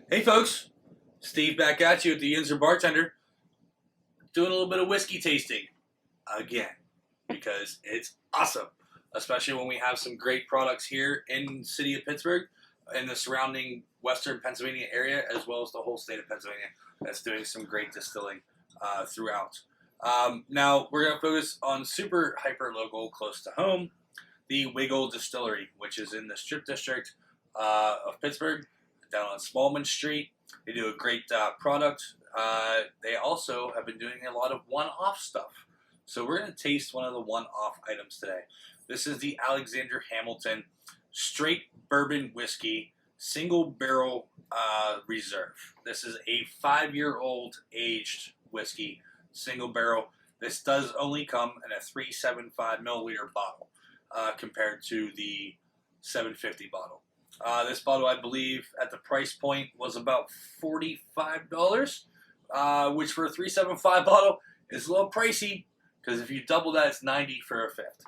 Hey folks, Steve back at you at the Yinzer Bartender, doing a little bit of whiskey tasting again because it's awesome, especially when we have some great products here in the city of Pittsburgh and the surrounding western Pennsylvania area, as well as the whole state of Pennsylvania that's doing some great distilling throughout. Now we're going to focus on super hyper local, close to home, the Wigle Distillery, which is in the Strip District of Pittsburgh, down on Smallman Street. They do a great product. They also have been doing a lot of one-off stuff. So we're going to taste one of the one-off items today. This is the Alexander Hamilton Straight Bourbon Whiskey Single Barrel Reserve. This is a 5-year-old aged whiskey, single barrel. This does only come in a 375 milliliter bottle compared to the 750 bottle. This bottle, I believe, at the price point was about $45, which for a 375 bottle is a little pricey because if you double that, it's $90 for a fifth.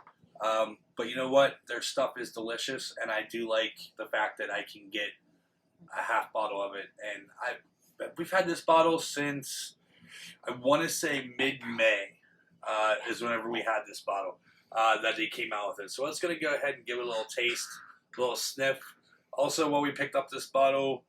But you know what? Their stuff is delicious, and I do like the fact that I can get a half bottle of it. And we've had this bottle since I want to say mid-May is whenever we had this bottle that they came out with it. So let's gonna go ahead and give it a little taste, a little sniff. Also, when we picked up this bottle,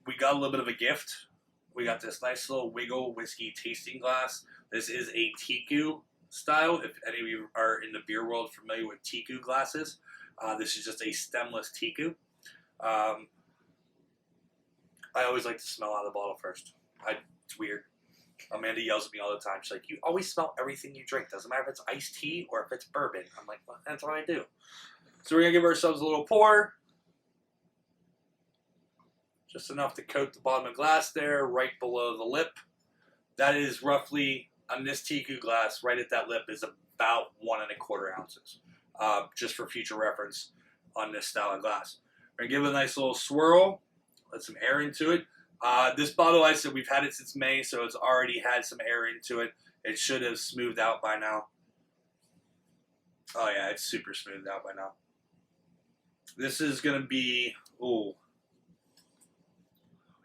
we got a little bit of a gift. We got this nice little Wigle whiskey tasting glass. This is a Teku style. If any of you are in the beer world familiar with Teku glasses, this is just a stemless Teku. I always like to smell out of the bottle first. It's weird. Amanda yells at me all the time. She's like, "You always smell everything you drink. Doesn't matter if it's iced tea or if it's bourbon." I'm like, well, that's what I do. So we're going to give ourselves a little pour. Just enough to coat the bottom of the glass there, right below the lip. That is roughly, on this Teku glass, right at that lip is about 1¼ ounces. Just for future reference on this style of glass. We're going to give it a nice little swirl. Let some air into it. This bottle, I said, we've had it since May, so it's already had some air into it. It should have smoothed out by now. Oh yeah, it's super smoothed out by now. This is going to be,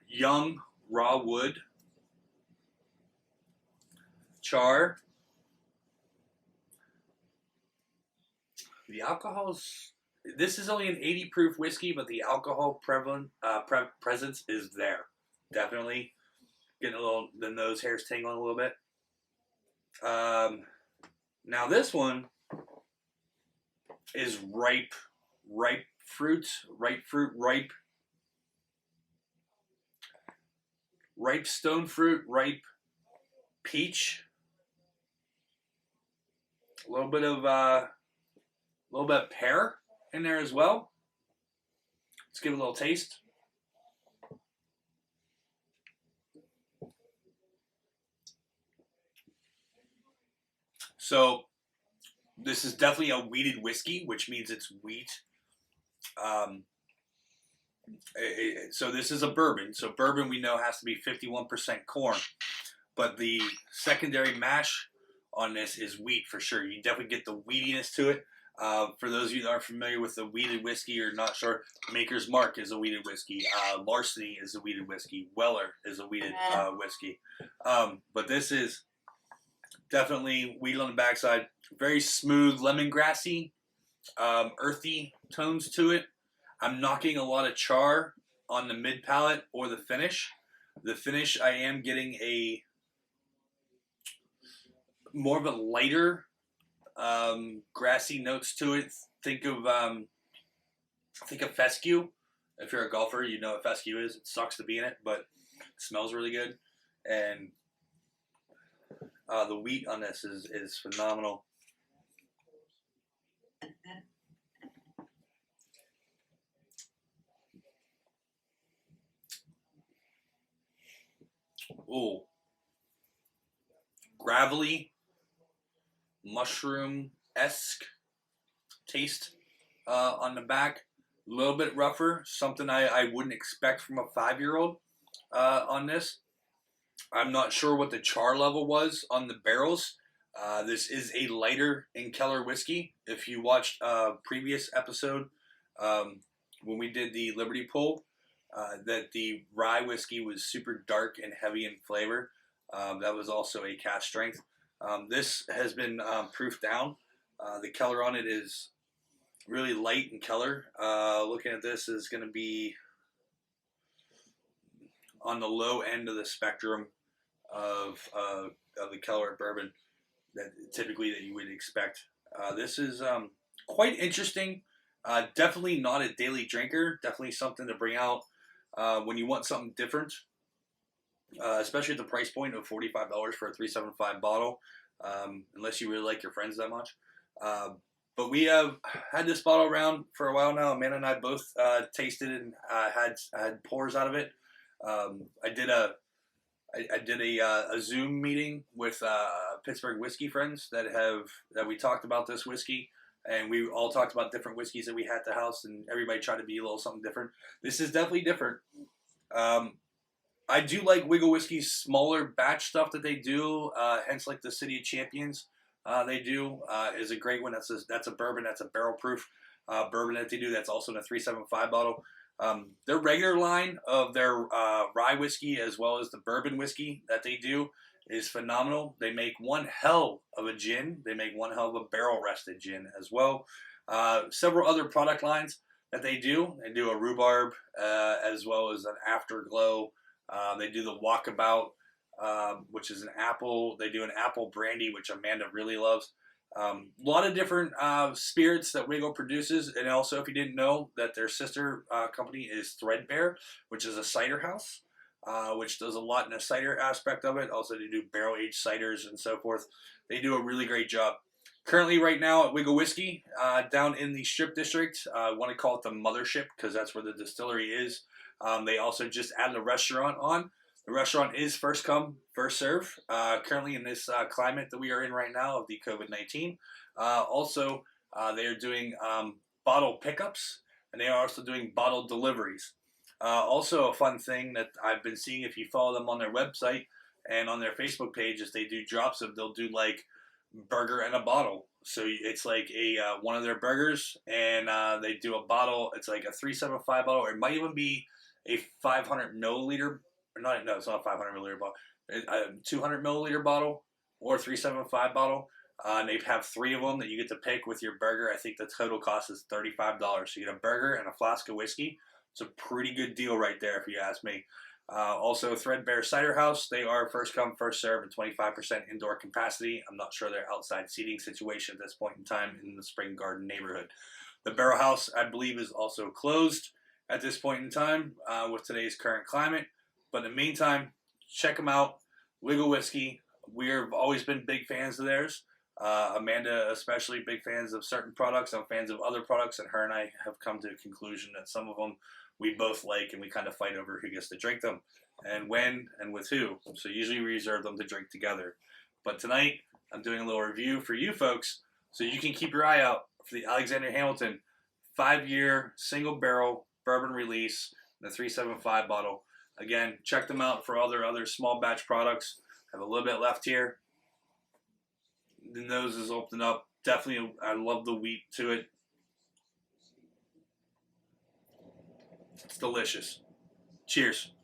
young raw wood, char. The alcohol's, this is only an 80 proof whiskey, but the alcohol presence is there. Definitely getting the nose hairs tingling a little bit. Now this one is ripe fruit, ripe stone fruit, ripe peach, a little bit of pear in there as well. Let's give it a little taste. So this is definitely a wheated whiskey, which means it's wheat. So this is a bourbon. So bourbon we know has to be 51% corn, but the secondary mash on this is wheat for sure. You definitely get the wheatiness to it. For those of you that aren't familiar with the wheated whiskey or not sure, Maker's Mark is a wheated whiskey. Larceny is a wheated whiskey. Weller is a wheated whiskey. But this is definitely wheat on the backside. Very smooth, lemongrassy, earthy tones to it. I'm knocking a lot of char on the mid palate or the finish. The finish, I am getting a more of a lighter, grassy notes to it. Think of fescue. If you're a golfer, you know what fescue is. It sucks to be in it, but it smells really good. And the wheat on this is phenomenal. Ooh, gravelly, mushroom-esque taste on the back. A little bit rougher, something I wouldn't expect from a 5-year-old on this. I'm not sure what the char level was on the barrels. This is a lighter in Keller whiskey. If you watched a previous episode when we did the Liberty Pool, that the rye whiskey was super dark and heavy in flavor. That was also a cask strength. This has been proofed down. The color on it is really light in color. Looking at this is going to be on the low end of the spectrum of the color of bourbon that typically that you would expect. This is quite interesting. Definitely not a daily drinker. Definitely something to bring out when you want something different, especially at the price point of $45 for a 375 bottle, unless you really like your friends that much. But we have had this bottle around for a while now. Amanda and I both tasted it and had pours out of it. I did a Zoom meeting with Pittsburgh whiskey friends that we talked about this whiskey, and we all talked about different whiskeys that we had at the house, and everybody tried to be a little something different. This is definitely different. I do like Wigle Whiskey's smaller batch stuff that they do, hence like the City of Champions they do is a great one. That's a bourbon, that's a barrel proof bourbon that they do. That's also in a 375 bottle. Their regular line of their rye whiskey as well as the bourbon whiskey that they do is phenomenal. They make one hell of a gin. They make one hell of a barrel rested gin as well. Several other product lines that they do. They do a rhubarb as well as an afterglow. They do the walkabout, which is an apple. They do an apple brandy, which Amanda really loves. A lot of different spirits that Wigle produces, and also if you didn't know that their sister company is Threadbare, which is a cider house, which does a lot in the cider aspect of it. Also, they do barrel-aged ciders and so forth. They do a really great job. Currently, right now at Wigle Whiskey, down in the Strip District, I want to call it the Mothership because that's where the distillery is. They also just added a restaurant on. The restaurant is first come, first serve. Currently in this climate that we are in right now of the COVID-19. Also, they are doing bottle pickups, and they are also doing bottle deliveries. Also, a fun thing that I've been seeing if you follow them on their website and on their Facebook page is they do drops of, they'll do like burger and a bottle. So it's like a one of their burgers, and they do a bottle. It's like a 375 bottle, or it might even be a 500 milliliter. No, it's not a 500 milliliter bottle. A 200 milliliter bottle or 375 bottle. And they have 3 of them that you get to pick with your burger. I think the total cost is $35. So you get a burger and a flask of whiskey. It's a pretty good deal right there, if you ask me. Also, Threadbare Cider House. They are first come, first serve, and 25% indoor capacity. I'm not sure their outside seating situation at this point in time in the Spring Garden neighborhood. The Barrel House, I believe, is also closed at this point in time with today's current climate. But in the meantime, check them out. Wigle Whiskey. We've always been big fans of theirs. Amanda, especially, big fans of certain products. I'm fans of other products, and her and I have come to a conclusion that some of them we both like, and we kind of fight over who gets to drink them, and when, and with who. So usually we reserve them to drink together. But tonight, I'm doing a little review for you folks, so you can keep your eye out for the Alexander Hamilton 5-year single barrel bourbon release in the 375 bottle. Again, check them out for all their other small batch products. I have a little bit left here. The nose is opened up. Definitely, I love the wheat to it. It's delicious. Cheers.